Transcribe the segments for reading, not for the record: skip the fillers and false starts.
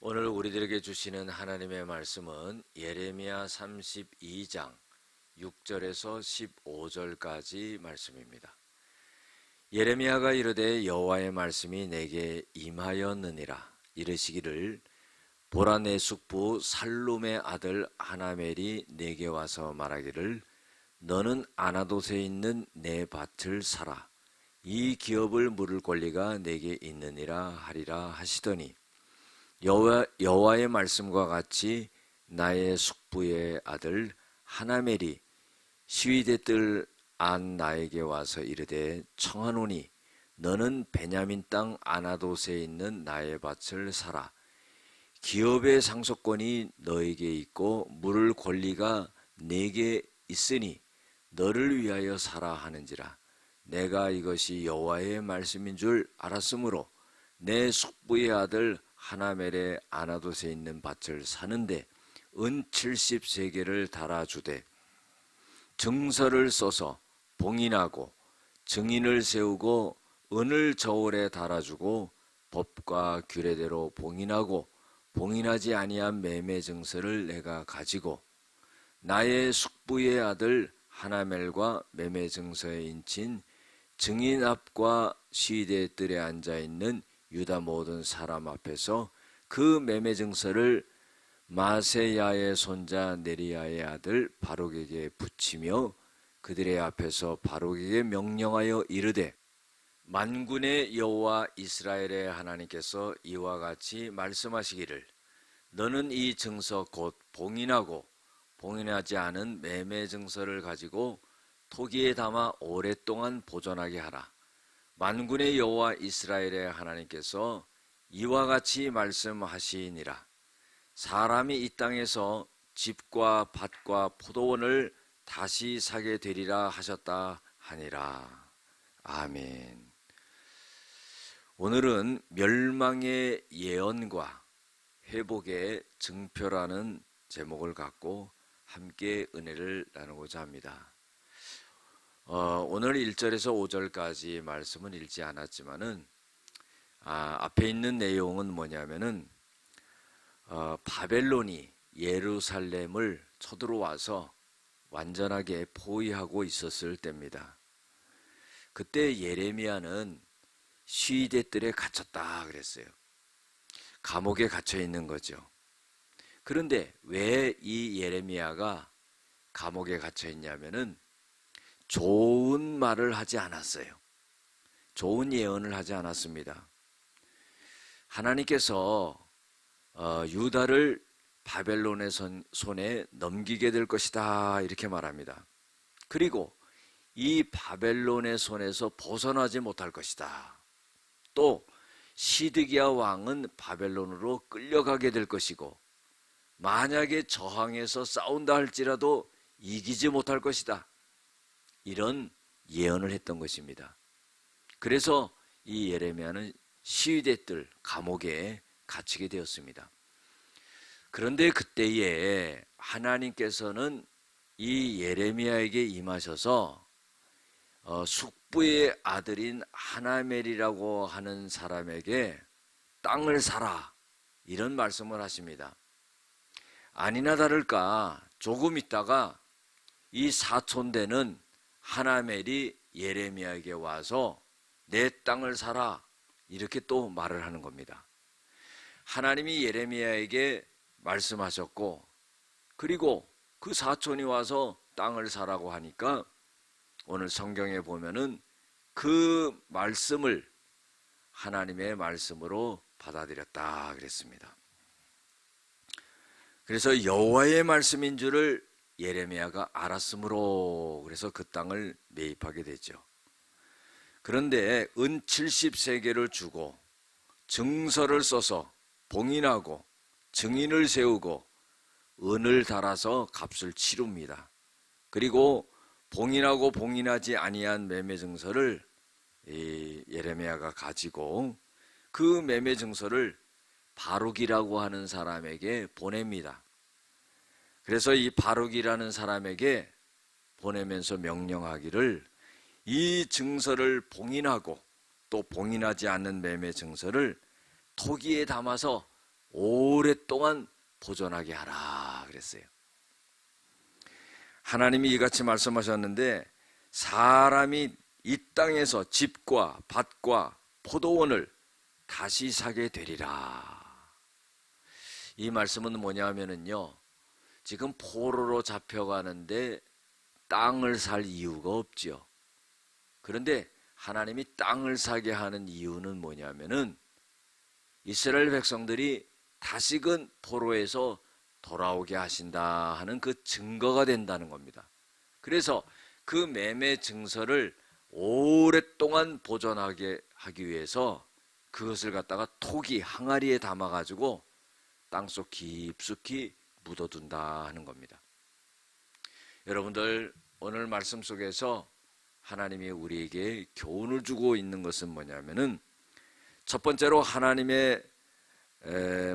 오늘 우리들에게 주시는 하나님의 말씀은 예레미야 32장 6절에서 15절까지 말씀입니다. 예레미야가 이르되 여호와의 말씀이 내게 임하였느니라 이르시기를 보라 내 숙부 살룸의 아들 하나멜이 내게 와서 말하기를 너는 아나돗에 있는 내 밭을 사라 이 기업을 물을 권리가 내게 있느니라 하리라 하시더니 여호와의 말씀과 같이 나의 숙부의 아들 하나멜이 시위대들 안 나에게 와서 이르되 청하노니 너는 베냐민 땅 아나돗에 있는 나의 밭을 사라 기업의 상속권이 너에게 있고 물을 권리가 내게 있으니 너를 위하여 사라 하는지라 내가 이것이 여호와의 말씀인 줄 알았으므로 내 숙부의 아들 하나멜의 아나돗에 있는 밭을 사는데 은 70세겔을 달아주되 증서를 써서 봉인하고 증인을 세우고 은을 저울에 달아주고 법과 규례대로 봉인하고 봉인하지 아니한 매매 증서를 내가 가지고 나의 숙부의 아들 하나멜과 매매 증서에 인친 증인 앞과 시위대 뜰에 앉아있는 유다 모든 사람 앞에서 그 매매 증서를 마세야의 손자 네리야의 아들 바룩에게 붙이며 그들의 앞에서 바룩에게 명령하여 이르되 만군의 여호와 이스라엘의 하나님께서 이와 같이 말씀하시기를 너는 이 증서 곧 봉인하고 봉인하지 않은 매매 증서를 가지고 토기에 담아 오랫동안 보존하게 하라. 만군의 여호와 이스라엘의 하나님께서 이와 같이 말씀하시니라. 사람이 이 땅에서 집과 밭과 포도원을 다시 사게 되리라 하셨다 하니라. 아멘. 오늘은 멸망의 예언과 회복의 증표라는 제목을 갖고 함께 은혜를 나누고자 합니다. 오늘 1절에서 5절까지 말씀은 읽지 않았지만은 앞에 있는 내용은 뭐냐면은 바벨론이 예루살렘을 쳐들어와서 완전하게 포위하고 있었을 때입니다. 그때 예레미야는 시위대들에 갇혔다 그랬어요. 감옥에 갇혀 있는 거죠. 그런데 왜 이 예레미야가 감옥에 갇혀 있냐면은 좋은 말을 하지 않았어요. 좋은 예언을 하지 않았습니다. 하나님께서 유다를 바벨론의 손에 넘기게 될 것이다 이렇게 말합니다. 그리고 이 바벨론의 손에서 벗어나지 못할 것이다. 또 시드기야 왕은 바벨론으로 끌려가게 될 것이고 만약에 저항해서 싸운다 할지라도 이기지 못할 것이다. 이런 예언을 했던 것입니다. 그래서 이 예레미야는 시위대들 감옥에 갇히게 되었습니다. 그런데 그때에 하나님께서는 이 예레미야에게 임하셔서 숙부의 아들인 하나멜이라고 하는 사람에게 땅을 사라 이런 말씀을 하십니다. 아니나 다를까 조금 있다가 이 사촌되는 하나멜이 예레미야에게 와서 내 땅을 사라 이렇게 또 말을 하는 겁니다. 하나님이 예레미야에게 말씀하셨고 그리고 그 사촌이 와서 땅을 사라고 하니까 오늘 성경에 보면은 그 말씀을 하나님의 말씀으로 받아들였다 그랬습니다. 그래서 여호와의 말씀인 줄을 예레미야가 알았으므로 그래서 그 땅을 매입하게 되죠. 그런데 은 70세겔을 주고 증서를 써서 봉인하고 증인을 세우고 은을 달아서 값을 치릅니다. 그리고 봉인하고 봉인하지 아니한 매매 증서를 예레미야가 가지고 그 매매 증서를 바룩이라고 하는 사람에게 보냅니다. 그래서 이 바룩이라는 사람에게 보내면서 명령하기를 이 증서를 봉인하고 또 봉인하지 않는 매매 증서를 토기에 담아서 오랫동안 보존하게 하라 그랬어요. 하나님이 이같이 말씀하셨는데 사람이 이 땅에서 집과 밭과 포도원을 다시 사게 되리라. 이 말씀은 뭐냐 하면은요, 지금 포로로 잡혀가는데 땅을 살 이유가 없죠. 그런데 하나님이 땅을 사게 하는 이유는 뭐냐면은 이스라엘 백성들이 다시금 포로에서 돌아오게 하신다 하는 그 증거가 된다는 겁니다. 그래서 그 매매 증서를 오랫동안 보존하게 하기 위해서 그것을 갖다가 토기 항아리에 담아가지고 땅속 깊숙이 묻어둔다 하는 겁니다. 여러분들, 오늘 말씀 속에서 하나님이 우리에게 교훈을 주고 있는 것은 뭐냐면은 첫 번째로 하나님의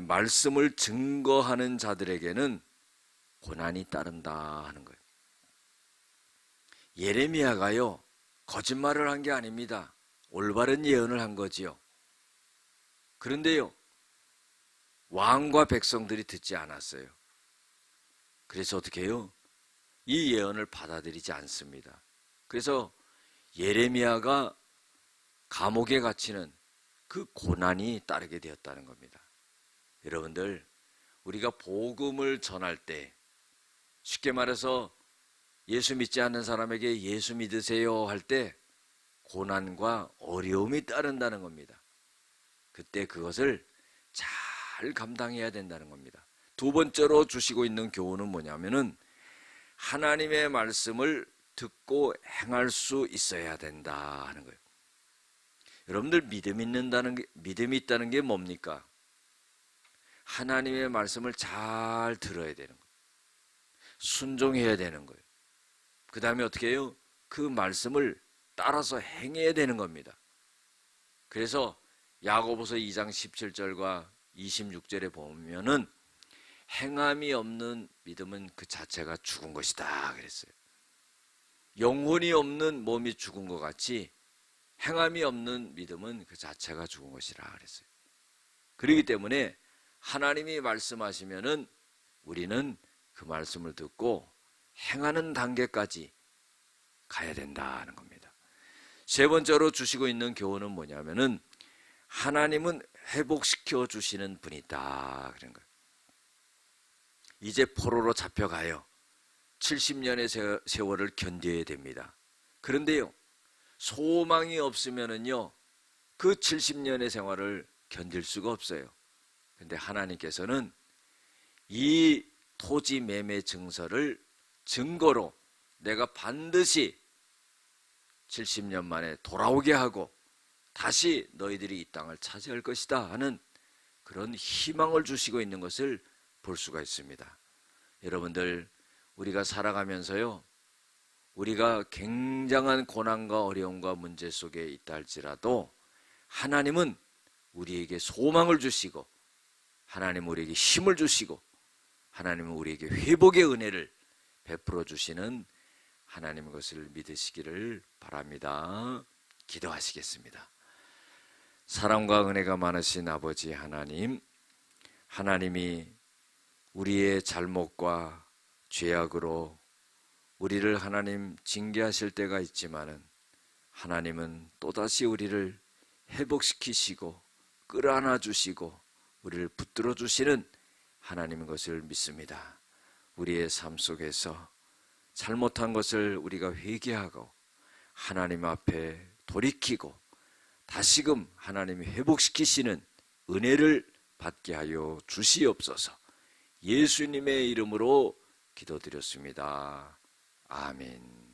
말씀을 증거하는 자들에게는 고난이 따른다 하는 거예요. 예레미야가요, 거짓말을 한 게 아닙니다. 올바른 예언을 한 거지요. 그런데요, 왕과 백성들이 듣지 않았어요. 그래서 어떻게 해요? 이 예언을 받아들이지 않습니다. 그래서 예레미야가 감옥에 갇히는 그 고난이 따르게 되었다는 겁니다. 여러분들, 우리가 복음을 전할 때, 쉽게 말해서 예수 믿지 않는 사람에게 예수 믿으세요 할 때 고난과 어려움이 따른다는 겁니다. 그때 그것을 잘 감당해야 된다는 겁니다. 두 번째로 주시고 있는 교훈은 뭐냐면은 하나님의 말씀을 듣고 행할 수 있어야 된다 하는 거예요. 여러분들, 믿음이 있다는 게 뭡니까? 하나님의 말씀을 잘 들어야 되는 거예요. 순종해야 되는 거예요. 그 다음에 어떻게 해요? 그 말씀을 따라서 행해야 되는 겁니다. 그래서 야고보서 2장 17절과 26절에 보면은 행함이 없는 믿음은 그 자체가 죽은 것이다 그랬어요. 영혼이 없는 몸이 죽은 것 같이 행함이 없는 믿음은 그 자체가 죽은 것이라 그랬어요. 그렇기 때문에 하나님이 말씀하시면은 우리는 그 말씀을 듣고 행하는 단계까지 가야 된다는 겁니다. 세 번째로 주시고 있는 교훈은 뭐냐면은 하나님은 회복시켜 주시는 분이다 그런 거예요. 이제 포로로 잡혀가요. 70년의 세월을 견뎌야 됩니다. 그런데요, 소망이 없으면은요, 그 70년의 생활을 견딜 수가 없어요. 그런데 하나님께서는 이 토지 매매 증서를 증거로 내가 반드시 70년 만에 돌아오게 하고 다시 너희들이 이 땅을 차지할 것이다 하는 그런 희망을 주시고 있는 것을 볼 수가 있습니다. 여러분들, 우리가 살아가면서요, 우리가 굉장한 고난과 어려움과 문제 속에 있다 할지라도 하나님은 우리에게 소망을 주시고 하나님은 우리에게 힘을 주시고 하나님은 우리에게 회복의 은혜를 베풀어 주시는 하나님의 것을 믿으시기를 바랍니다. 기도하시겠습니다. 사랑과 은혜가 많으신 아버지 하나님, 하나님이 우리의 잘못과 죄악으로 우리를 하나님 징계하실 때가 있지만은 하나님은 또다시 우리를 회복시키시고 끌어안아 주시고 우리를 붙들어 주시는 하나님의 것을 믿습니다. 우리의 삶 속에서 잘못한 것을 우리가 회개하고 하나님 앞에 돌이키고 다시금 하나님이 회복시키시는 은혜를 받게 하여 주시옵소서. 예수님의 이름으로 기도드렸습니다. 아멘.